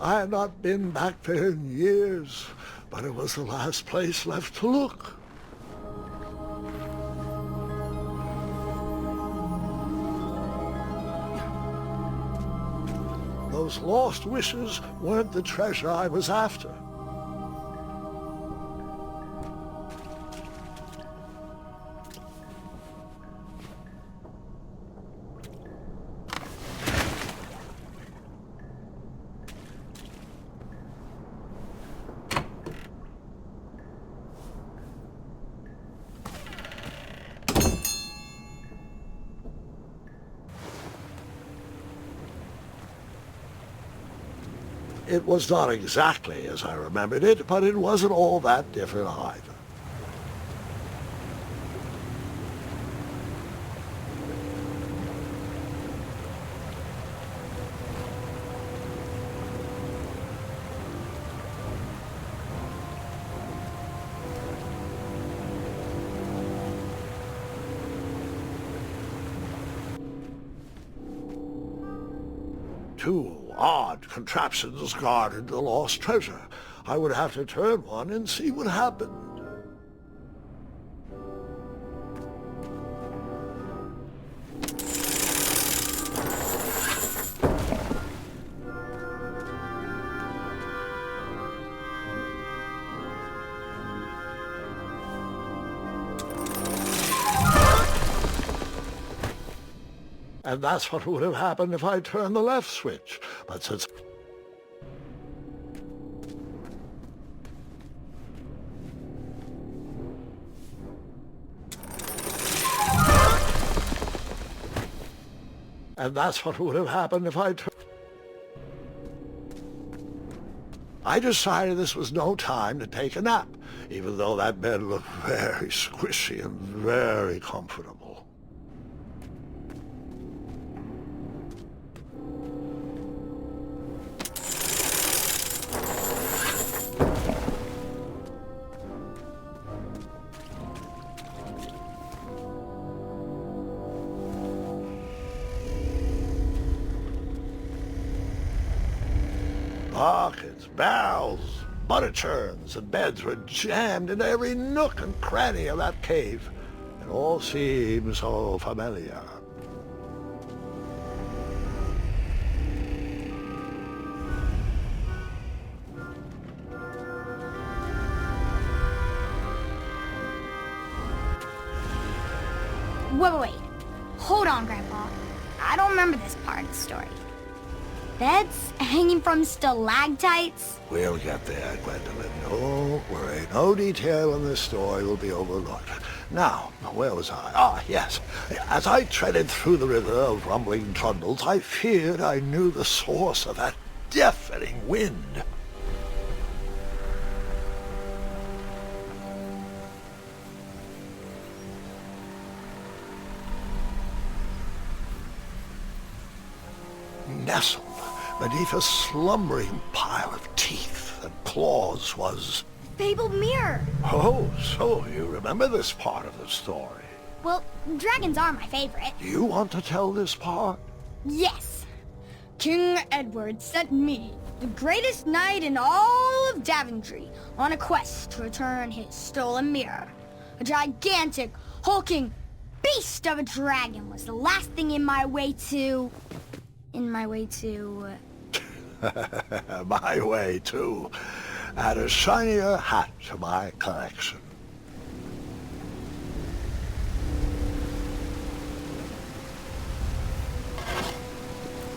I had not been back there in years, but it was the last place left to look. Those lost wishes weren't the treasure I was after. It was not exactly as I remembered it, but it wasn't all that different either. Two odd contraptions guarded the lost treasure. I would have to turn one and see what happened. And that's what would have happened if I turned the left switch. But since... And that's what would have happened if I turned... I decided this was no time to take a nap, even though that bed looked very squishy and very comfortable. Buckets, barrels, butter churns, and beds were jammed into every nook and cranny of that cave. It all seemed so familiar. Wait. Hold on, Grandpa. I don't remember this part of the story. Beds hanging from stalactites? We'll get there, Gwendolyn. Don't worry. No detail in this story will be overlooked. Now, where was I? Ah, yes. As I treaded through the river of rumbling trundles, I feared I knew the source of that deafening wind. Nestled beneath a slumbering pile of teeth and claws was... Fabled mirror. Oh, so you remember this part of the story. Well, dragons are my favorite. Do you want to tell this part? Yes. King Edward sent me, the greatest knight in all of Daventry, on a quest to return his stolen mirror. A gigantic, hulking beast of a dragon was the last thing in my way to... My way, too. Add a shinier hat to my collection.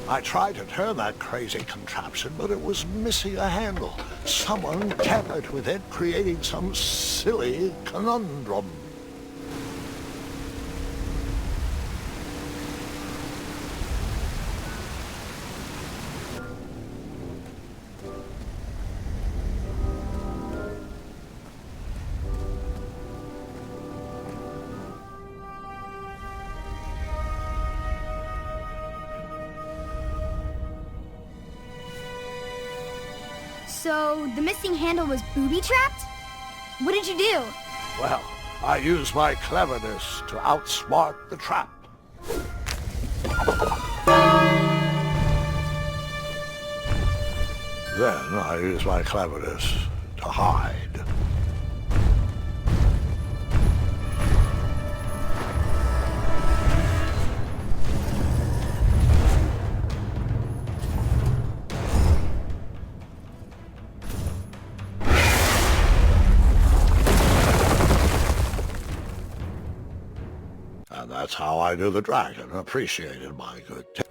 I tried to turn that crazy contraption, but it was missing a handle. Someone tampered with it, creating some silly conundrum. So, the missing handle was booby-trapped? What did you do? Well, I used my cleverness to outsmart the trap. Then I use my cleverness to hide. And that's how I knew the dragon appreciated my good taste.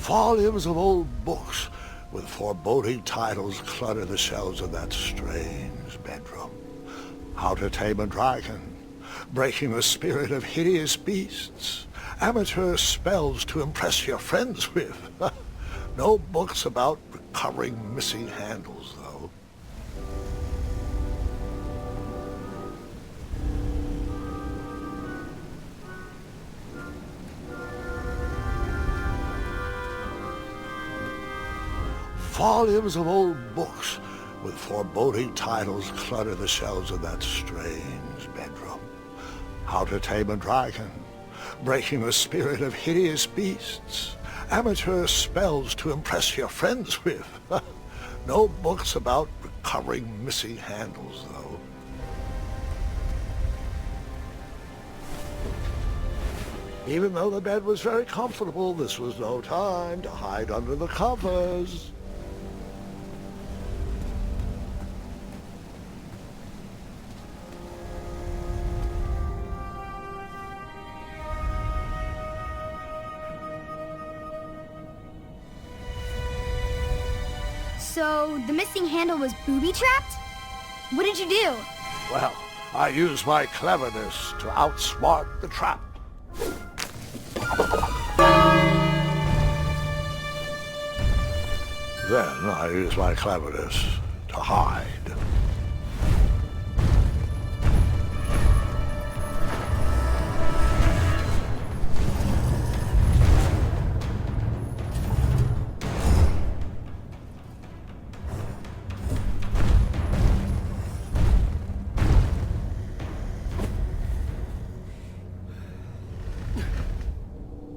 Volumes of old books with foreboding titles clutter the shelves of that strange bedroom. How to Tame a Dragon, Breaking the Spirit of Hideous Beasts, Amateur Spells to Impress Your Friends with. No books about recovering missing handles, though. Volumes of old books with foreboding titles clutter the shelves of that strange bedroom. How to Tame a Dragon, Breaking the Spirit of Hideous Beasts, Amateur Spells to Impress Your Friends with. No books about recovering missing handles, though. Even though the bed was very comfortable, this was no time to hide under the covers. So, the missing handle was booby-trapped? What did you do? Well, I used my cleverness to outsmart the trap. Then I used my cleverness to hide.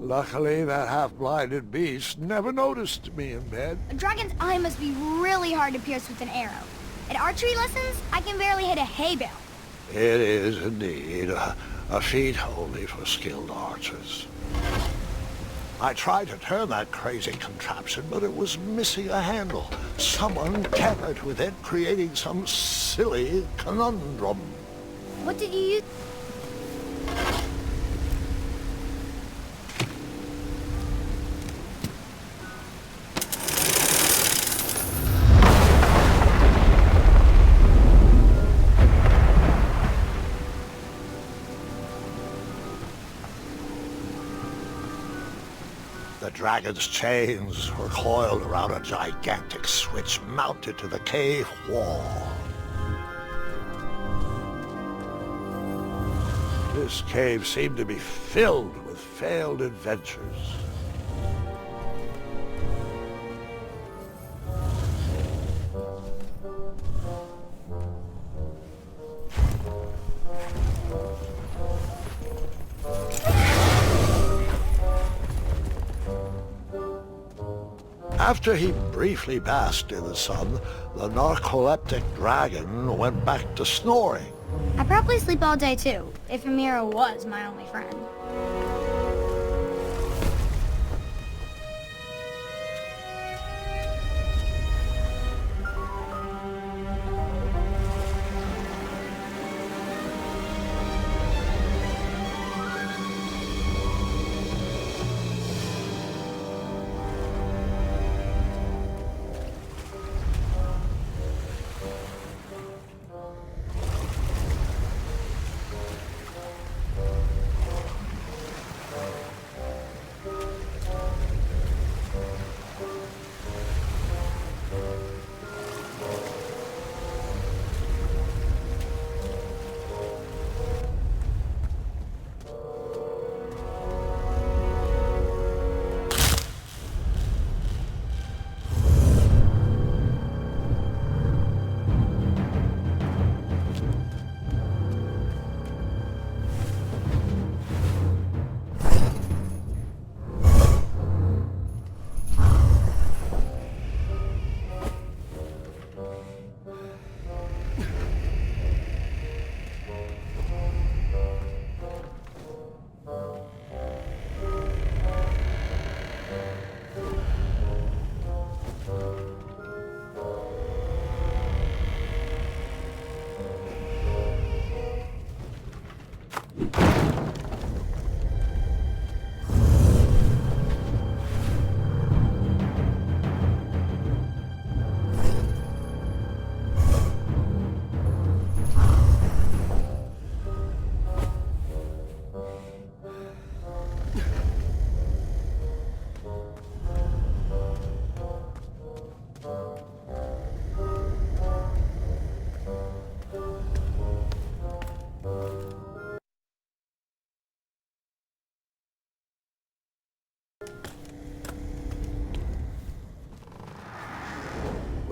Luckily, that half-blinded beast never noticed me in bed. A dragon's eye must be really hard to pierce with an arrow. At archery lessons, I can barely hit a hay bale. It is indeed a feat only for skilled archers. I tried to turn that crazy contraption, but it was missing a handle. Someone tampered with it, creating some silly conundrum. What did you use? The dragon's chains were coiled around a gigantic switch mounted to the cave wall. This cave seemed to be filled with failed adventures. After he briefly basked in the sun, the narcoleptic dragon went back to snoring. I probably sleep all day too, if Amira was my only friend.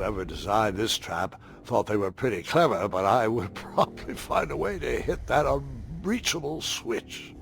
whoever designed this trap thought they were pretty clever, but I would probably find a way to hit that unreachable switch.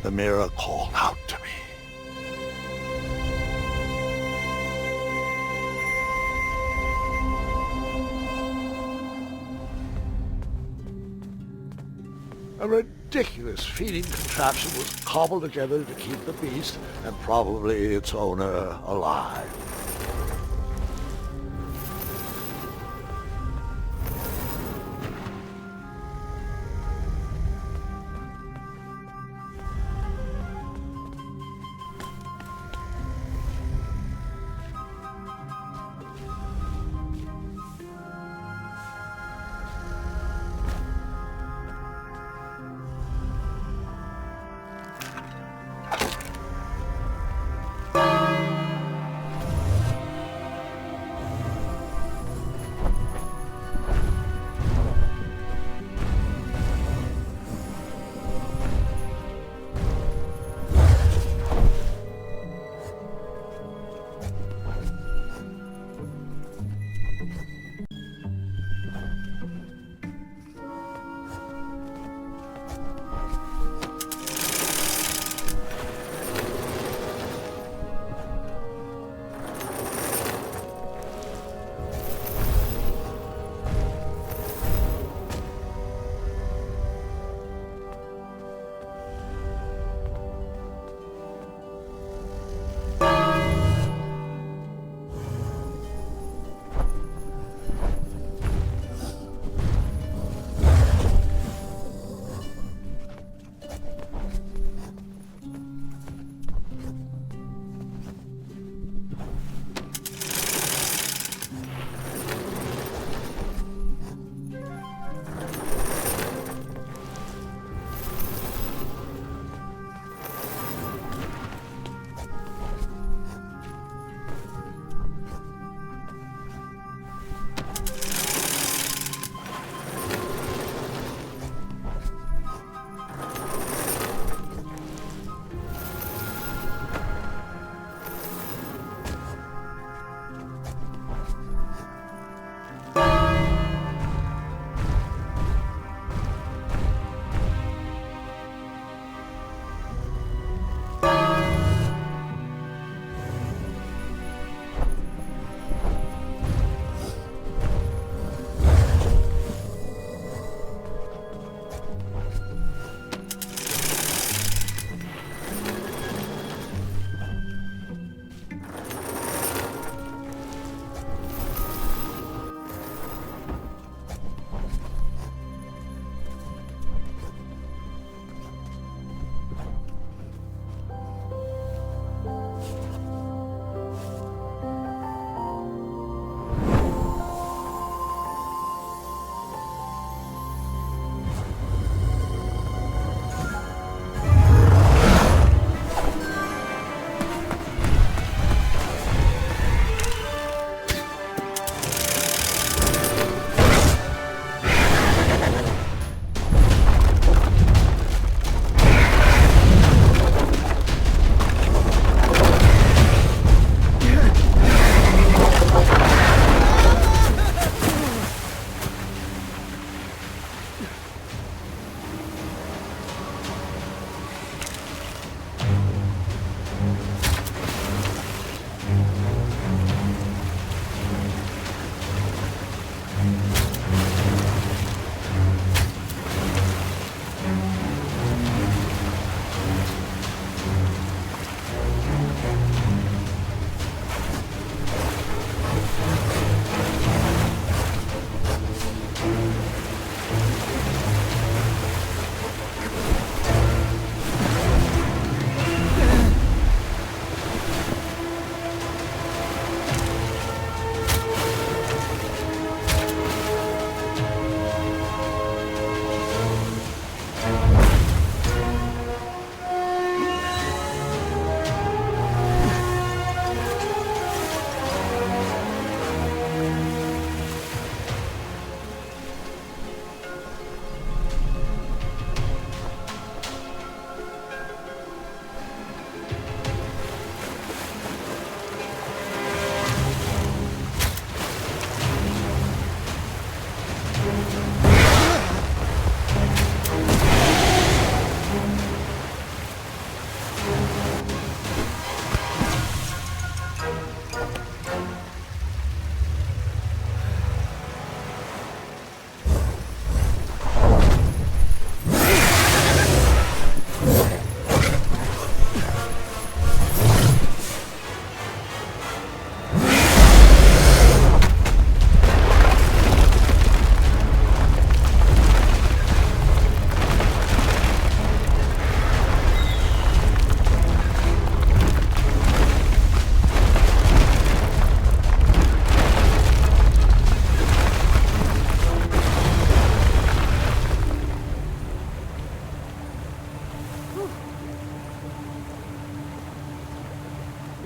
The mirror called out to me. A ridiculous feeding contraption was cobbled together to keep the beast and probably its owner alive.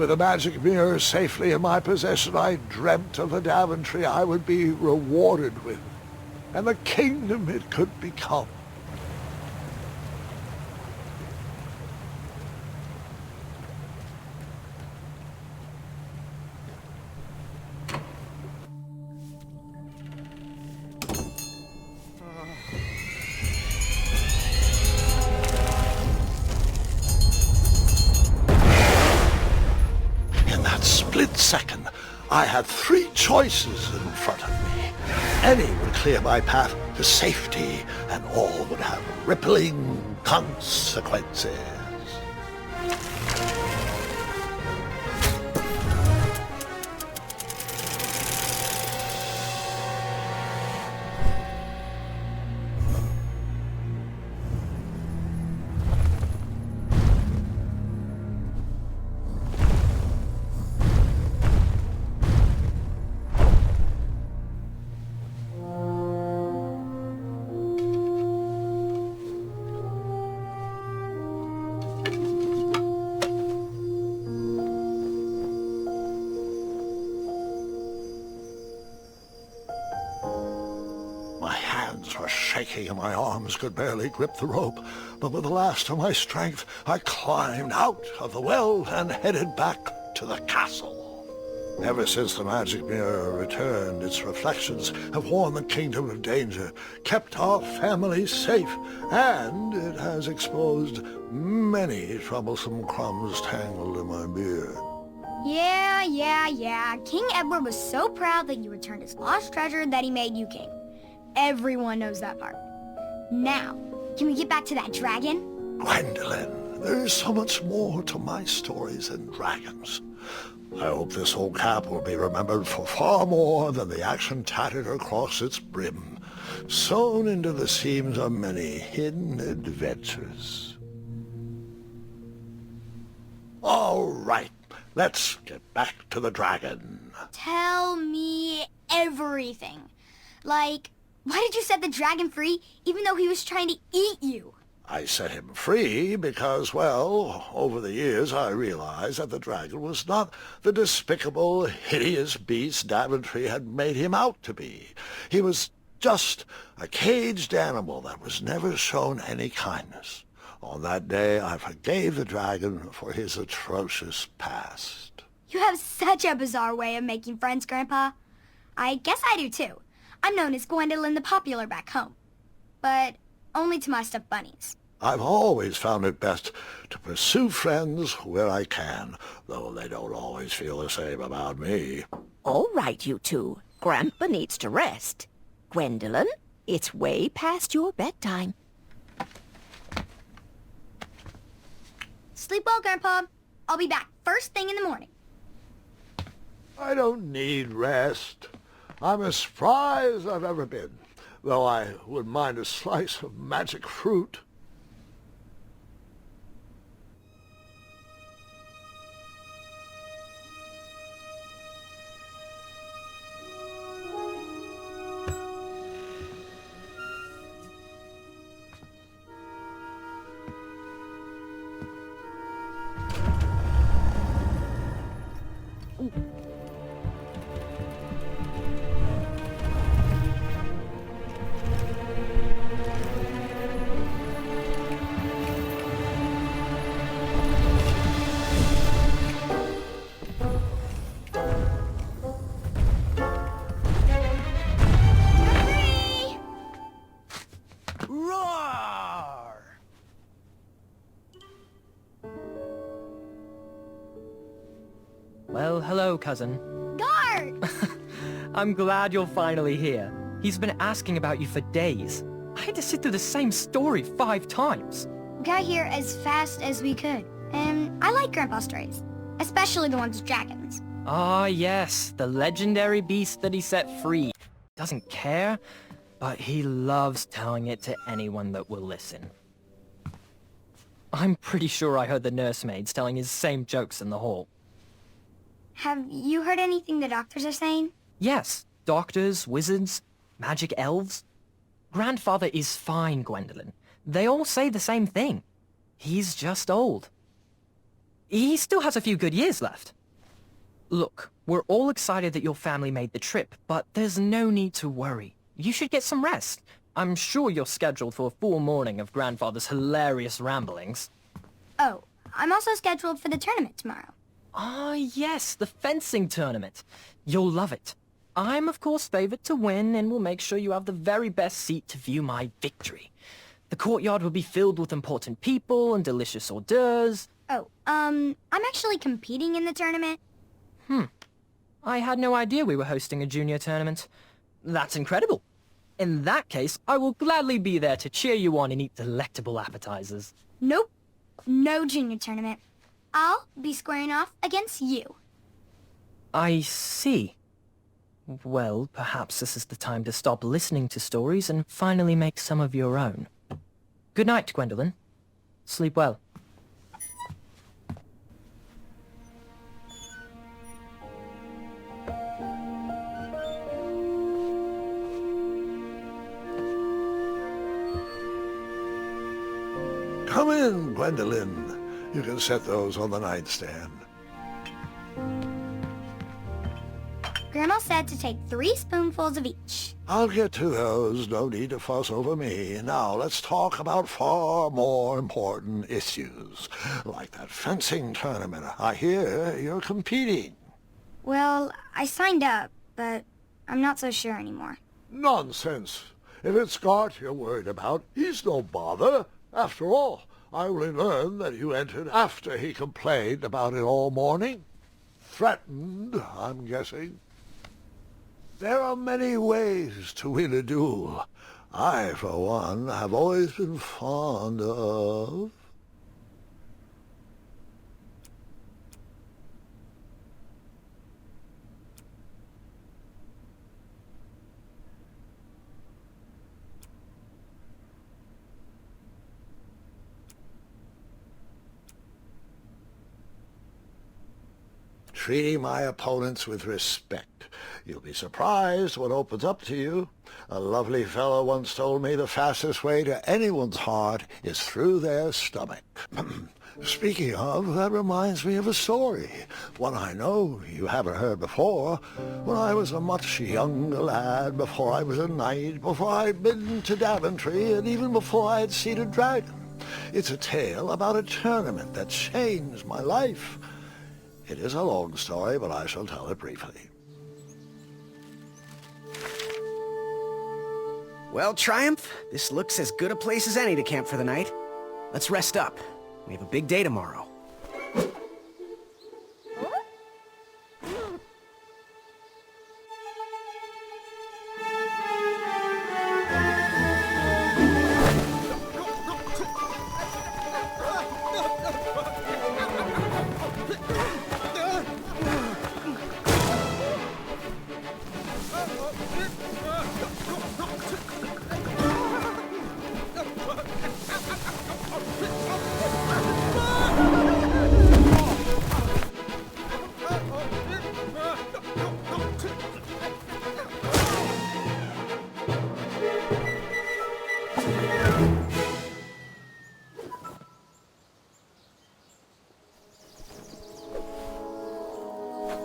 With the magic mirror safely in my possession, I dreamt of the Daventry I would be rewarded with, and the kingdom it could become. Split second, I had three choices in front of me. Any would clear my path to safety, and all would have rippling consequences. Were shaking and my arms could barely grip the rope, but with the last of my strength I climbed out of the well and headed back to the castle. Ever since the magic mirror returned, its reflections have warned the kingdom of danger, kept our family safe, and it has exposed many troublesome crumbs tangled in my beard. Yeah. King Edward was so proud that you returned his lost treasure that he made you king. Everyone knows that part. Now, can we get back to that dragon? Gwendolyn, there is so much more to my stories than dragons. I hope this old cap will be remembered for far more than the action tattered across its brim, sewn into the seams of many hidden adventures. All right, let's get back to the dragon. Tell me everything. Like, why did you set the dragon free even though he was trying to eat you? I set him free because, well, over the years I realized that the dragon was not the despicable, hideous beast Daventry had made him out to be. He was just a caged animal that was never shown any kindness. On that day I forgave the dragon for his atrocious past. You have such a bizarre way of making friends, Grandpa. I guess I do too. I'm known as Gwendolyn the Popular back home, but only to my stuffed bunnies. I've always found it best to pursue friends where I can, though they don't always feel the same about me. All right, you two. Grandpa needs to rest. Gwendolyn, it's way past your bedtime. Sleep well, Grandpa. I'll be back first thing in the morning. I don't need rest. I'm as spry as I've ever been, though I wouldn't mind a slice of magic fruit. Well, hello, cousin. Guard! I'm glad you're finally here. He's been asking about you for days. I had to sit through the same story 5 times. We got here as fast as we could, and I like Grandpa's stories, especially the ones with dragons. Ah, yes, the legendary beast that he set free. Doesn't care, but he loves telling it to anyone that will listen. I'm pretty sure I heard the nursemaids telling his same jokes in the hall. Have you heard anything the doctors are saying? Yes, doctors, wizards, magic elves. Grandfather is fine, Gwendolyn. They all say the same thing. He's just old. He still has a few good years left. Look, we're all excited that your family made the trip, but there's no need to worry. You should get some rest. I'm sure you're scheduled for a full morning of Grandfather's hilarious ramblings. Oh, I'm also scheduled for the tournament tomorrow. Ah, yes, the fencing tournament. You'll love it. I'm, of course, favored to win, and will make sure you have the very best seat to view my victory. The courtyard will be filled with important people and delicious hors d'oeuvres. Oh, I'm actually competing in the tournament. I had no idea we were hosting a junior tournament. That's incredible. In that case, I will gladly be there to cheer you on and eat delectable appetizers. Nope, no junior tournament. I'll be squaring off against you. I see. Well, perhaps this is the time to stop listening to stories and finally make some of your own. Good night, Gwendolyn. Sleep well. Come in, Gwendolyn. You can set those on the nightstand. Grandma said to take 3 spoonfuls of each. I'll get to those. No need to fuss over me. Now, let's talk about far more important issues, like that fencing tournament. I hear you're competing. Well, I signed up, but I'm not so sure anymore. Nonsense. If it's Scott you're worried about, he's no bother. After all, I only learned that you entered after he complained about it all morning. Threatened, I'm guessing. There are many ways to win a duel. I, for one, have always been fond of... treating my opponents with respect. You'll be surprised what opens up to you. A lovely fellow once told me the fastest way to anyone's heart is through their stomach. Speaking of, that reminds me of a story, one I know you haven't heard before. When I was a much younger lad, before I was a knight, before I'd been to Daventry, and even before I had seen a dragon. It's a tale about a tournament that changed my life. It is a long story, but I shall tell it briefly. Well, Triumph, this looks as good a place as any to camp for the night. Let's rest up. We have a big day tomorrow.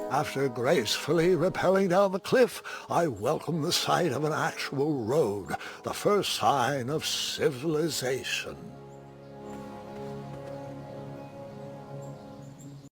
After gracefully rappelling down the cliff, I welcomed the sight of an actual road, the first sign of civilization.